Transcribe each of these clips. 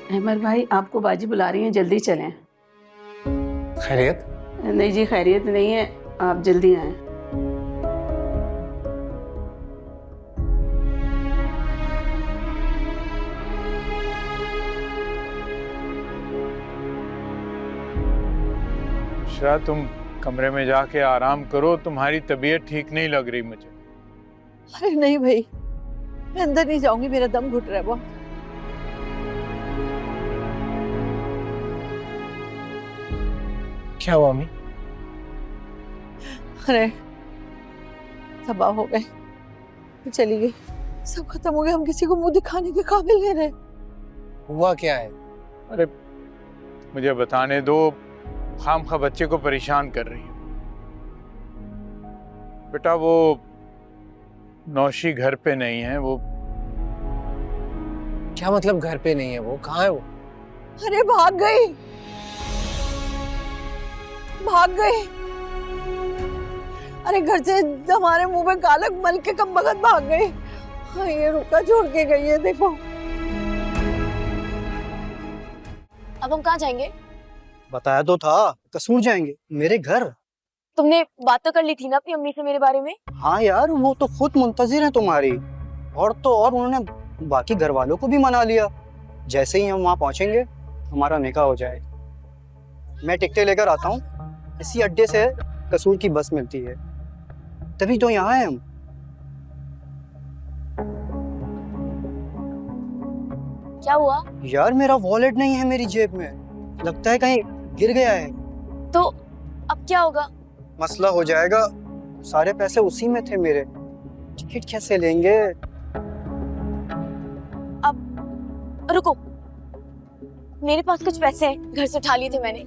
अहमद भाई, आपको बाजी बुला रही हैं, जल्दी चलें। खैरियत? नहीं जी, खैरियत नहीं है, आप जल्दी आएं। शायद तुम कमरे में जाके आराम करो, तुम्हारी तबीयत ठीक नहीं लग रही मुझे। अरे नहीं भाई, मैं अंदर नहीं जाऊंगी, मेरा दम घुट रहा है बहुत। क्या हुआ अम्मी? अरे तबाह हो गए, मैं चली गई, सब खत्म हो गया, हम किसी को मुंह दिखाने के काबिल नहीं रहे। हुआ क्या है? अरे मुझे बताने दो, खामखा बच्चे को परेशान कर रही हो। बेटा वो नौशी घर पे नहीं है। वो क्या मतलब घर पे नहीं है? वो कहाँ है वो? अरे भाग गई, भाग गई। अरे घर से हमारे मुंह में गालक मल के कम बगत भाग गई। हाँ, ये रुका छोड़ के गई है, देखो। अब हम कहाँ जाएंगे? बताया तो था, कसूर जाएंगे, मेरे घर। तुमने बात तो कर ली थी ना अपनी अम्मी से मेरे बारे में? हाँ यार, वो तो खुद मुंतजिर है तुम्हारी। और तो और उन्होंने बाकी घर वालों को भी मना लिया। जैसे ही हम वहाँ पहुँचेंगे हमारा निकाह हो जाएगा। मैं टिकटें लेकर आता हूँ, इसी अड्डे से कसूर की बस मिलती है, तभी तो यहाँ हैं हम। क्या हुआ? यार मेरा वॉलेट नहीं है मेरी जेब में, लगता है कहीं गिर गया है। तो अब क्या होगा? मसला हो जाएगा, सारे पैसे उसी में थे मेरे, टिकट कैसे लेंगे? अब रुको, मेरे पास कुछ पैसे हैं, घर से उठा लिए थे मैंने।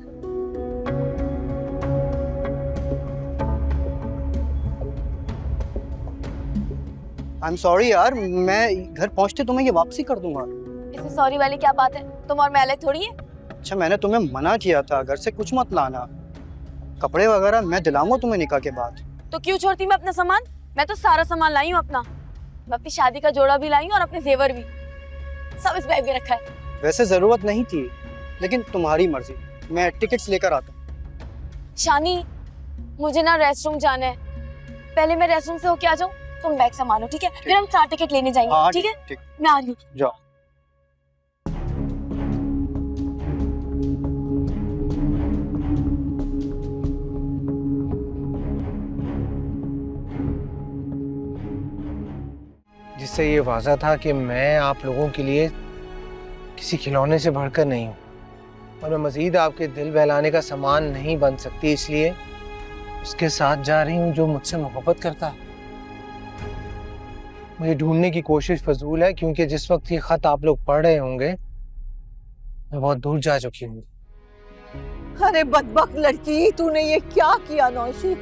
आई एम सॉरी यार, मैं घर पहुंचते तुम्हें ये वापसी कर दूंगा। इसमें सॉरी वाली क्या बात है? तुम और मैं अलग थोड़ी है। अच्छा, मैंने तुम्हें मना किया था घर से कुछ मत लाना, कपड़े वगैरह मैं दिलाऊंगा तुम्हें निकाह के बाद। तो क्यों छोड़ती मैं अपना सामान? मैं तो सारा सामान लाई हूँ अपना। मैं अपनी शादी का जोड़ा भी लाई हूँ और अपने जेवर भी, सब इस बैग में रखा है। वैसे जरूरत नहीं थी, लेकिन तुम्हारी मर्जी, मैं टिकट्स लेकर आता हूँ। शानी, मुझे ना रेस्टरूम जाना है, पहले मैं रेस्टरूम से होके आ जाऊँ, तुम बैग संभालो, ठीक है? फिर हम 4 टिकट लेने जाएंगे। हाँ, ठीक है? ठीक। मैं आ रही हूँ। जाओ। जिससे ये वाज़ा था कि मैं आप लोगों के लिए किसी खिलौने से बढ़कर नहीं हूँ और मैं मज़ीद आपके दिल बहलाने का सामान नहीं बन सकती, इसलिए उसके साथ जा रही हूँ जो मुझसे मोहब्बत करता है। मुझे ढूंढने की कोशिश फजूल है, क्योंकि जिस वक्त ये खत आप लोग पढ़ रहे होंगे मैं बहुत दूर जा चुकी हूँ। अरे बदबख्त लड़की, तूने ये क्या किया नौशी?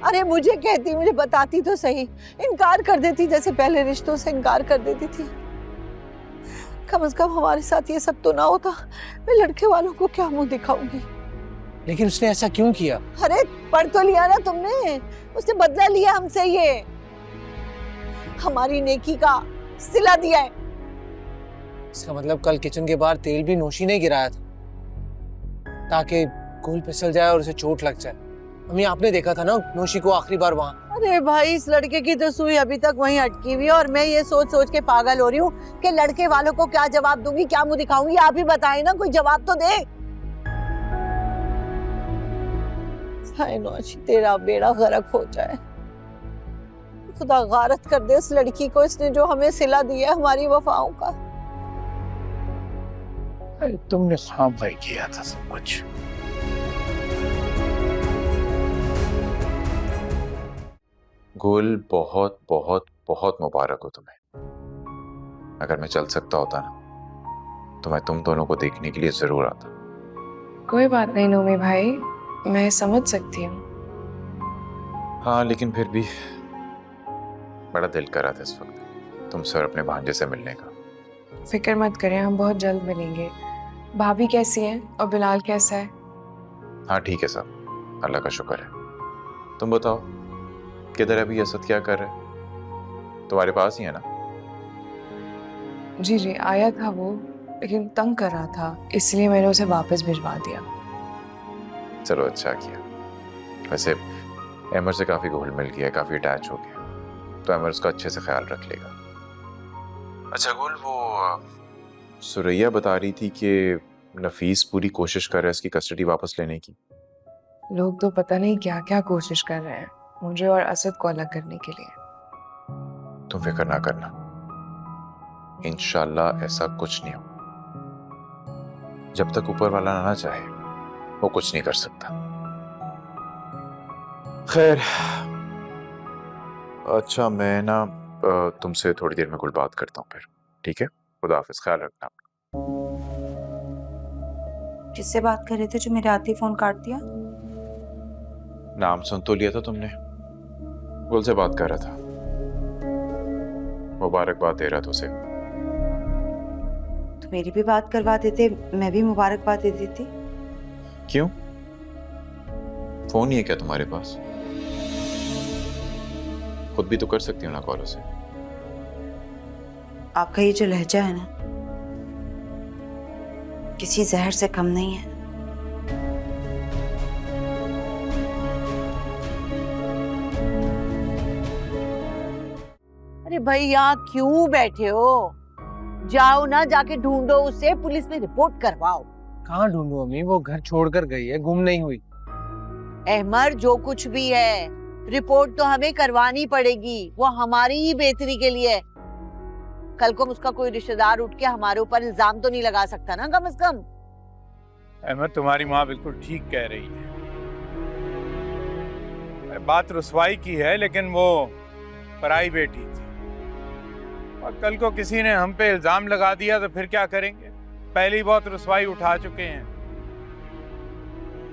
अरे मुझे कहती, मुझे बताती तो सही, इनकार कर देती जैसे पहले रिश्तों से इनकार कर देती थी। कम से कम हमारे साथ ये सब तो ना होता। मैं लड़के वालों को क्या मुंह दिखाऊंगी? लेकिन उसने ऐसा क्यों किया? अरे पढ़ तो लिया ना तुमने, उसने बदला लिया हमसे, ये हमारी नेकी का सिला दिया है। इसका मतलब कल किचन के बाहर तेल भी नौशी ने गिराया था ताकि गोल फिसल जाए और उसे चोट लग जाए। अम्मी, आपने देखा था ना नौशी को आखिरी बार वहाँ। अरे भाई, इस लड़के की तो सुई अभी तक वहीं अटकी हुई है और मैं ये सोच सोच के पागल हो रही हूँ कि लड़के वालों को क्या जवाब दूंगी, क्या मुंह दिखाऊंगी। आप ही बताएं ना, कोई जवाब तो दे। हाय नौशी, तेरा बेड़ा गर्क हो जाए, खुदा गारत कर दे इस लड़की को, इसने जो हमें सिला दिया है हमारी वफाओं का। अरे तुमने खाम भाई किया था सब कुछ। गुल, बहुत बहुत बहुत मुबारक हो तुम्हें। अगर मैं चल सकता होता ना तो मैं तुम दोनों को देखने के लिए जरूर आता। कोई बात नहीं नोमी भाई, मैं समझ सकती हूँ। हाँ, लेकिन फिर भी बड़ा दिल कर रहा था इस वक्त तुमसे और अपने भांजे से मिलने का। फिक्र मत करें, हम बहुत जल्द मिलेंगे। भाभी कैसी है और बिलाल कैसा है? हाँ ठीक है सब, अल्लाह का शुक्र है। तुम बताओ, किधर है अभी असद, क्या कर रहे हैं? तुम्हारे पास ही है ना? जी जी, आया था वो, लेकिन तंग कर रहा था, इसलिए मैंने उसे वापस भिजवा दिया। चलो अच्छा किया। वैसे अमर से काफ़ी घुल मिल गया है, काफ़ी अटैच हो गया, तो अमर उसका अच्छे से ख्याल रख लेगा। अच्छा गुल, वो सुरैया बता रही थी कि नफीस पूरी कोशिश कर रहा है इसकी कस्टडी वापस लेने की। लोग तो पता नहीं क्या क्या कोशिश कर रहे हैं मुझे और असद को अलग करने के लिए। तुम फिक्र ना करना, इंशाल्लाह ऐसा कुछ नहीं हो। जब तक ऊपर वाला ना चाहे वो कुछ नहीं कर सकता। खैर, अच्छा मैं ना तुमसे थोड़ी देर में कुछ बात करता हूँ फिर, ठीक है? खुदा हाफिज, ख्याल रखना। किससे बात कर रहे थे जो मेरे आते ही फोन काट दिया? नाम सुन तो लिया था तुमने? गुल से बात कर रहा था, मुबारकबाद दे रहा था उसे। तो मेरी भी बात करवा देते, मैं भी मुबारकबाद दे देती। क्यों? फोन ही है क्या तुम्हारे पास? खुद भी तो कर सकती हो ना कॉल उसे। आपका ये जो लहजा है ना, किसी जहर से कम नहीं है। अरे भाई यहाँ क्यों बैठे हो? जाओ ना, जाके ढूंढो उसे, पुलिस में रिपोर्ट करवाओ। कहाँ ढूंढूं अम्मी? वो घर छोड़कर गई है, गुम नहीं हुई। अहमर, जो कुछ भी है रिपोर्ट तो हमें करवानी पड़ेगी, वो हमारी ही बेहतरी के लिए है। कल को उसका कोई रिश्तेदार उठ के हमारे ऊपर इल्जाम तो नहीं लगा सकता ना, कम से कम। अहमद, तुम्हारी माँ बिल्कुल ठीक कह रही है। बात रुसवाई की है, लेकिन वो पराई बेटी थी, और कल को किसी ने हम पे इल्जाम लगा दिया तो फिर क्या करेंगे? पहले ही बहुत रुसवाई उठा चुके हैं।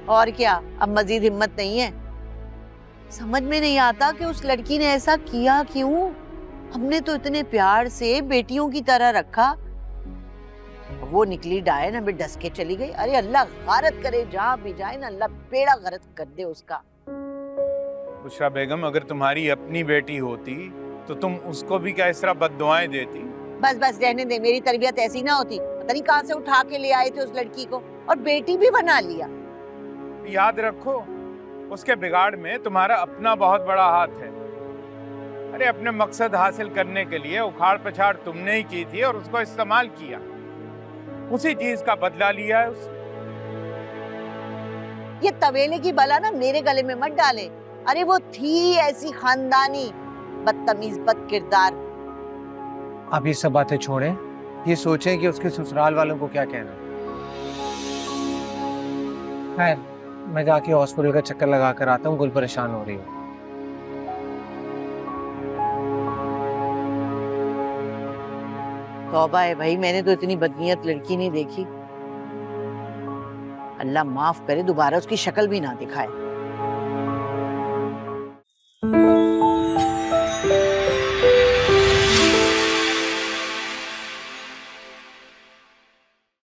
और क्या, अब मजीद हिम्मत नहीं है। समझ में नहीं आता कि उस लड़की ने ऐसा किया क्यों। हमने तो इतने प्यार से बेटियों की तरह रखा, वो निकली डायन, हमें डस के चली गई। अरे अल्लाह गारत करे, जहाँ भी जाए ना अल्लाह बेड़ा गर्क कर दे उसका। बुशरा बेगम, अगर तुम्हारी अपनी बेटी होती तो तुम उसको भी क्या इस तरह बद्दुआएं देती? बस बस रहने दे, मेरी तरबियत ऐसी ना होती। पता नहीं कहाँ से उठा के ले आए थे उस लड़की को, और बेटी भी बना लिया। याद रखो, उसके बिगाड़ में तुम्हारा अपना बहुत बड़ा हाथ है। अरे अपने मकसद हासिल करने के लिए उखाड़ पछाड़ तुमने ही की थी और उसको इस्तेमाल किया, उसी चीज का बदला लिया है उसने। ये तवेले की बला ना मेरे गले में मत डाले। अरे वो थी ऐसी खानदानी, बदतमीज, बद किरदार। आप ये सब बातें छोड़ें, ये सोचें कि उसके ससुराल वालों को क्या कहना। खैर, मैं जाके हॉस्पिटल का चक्कर लगा कर आता हूँ, गुल परेशान हो रही हूँ। तौबा है भाई, मैंने तो इतनी बदनीयत लड़की नहीं देखी। अल्लाह माफ करे, दोबारा उसकी शक्ल भी ना दिखाए।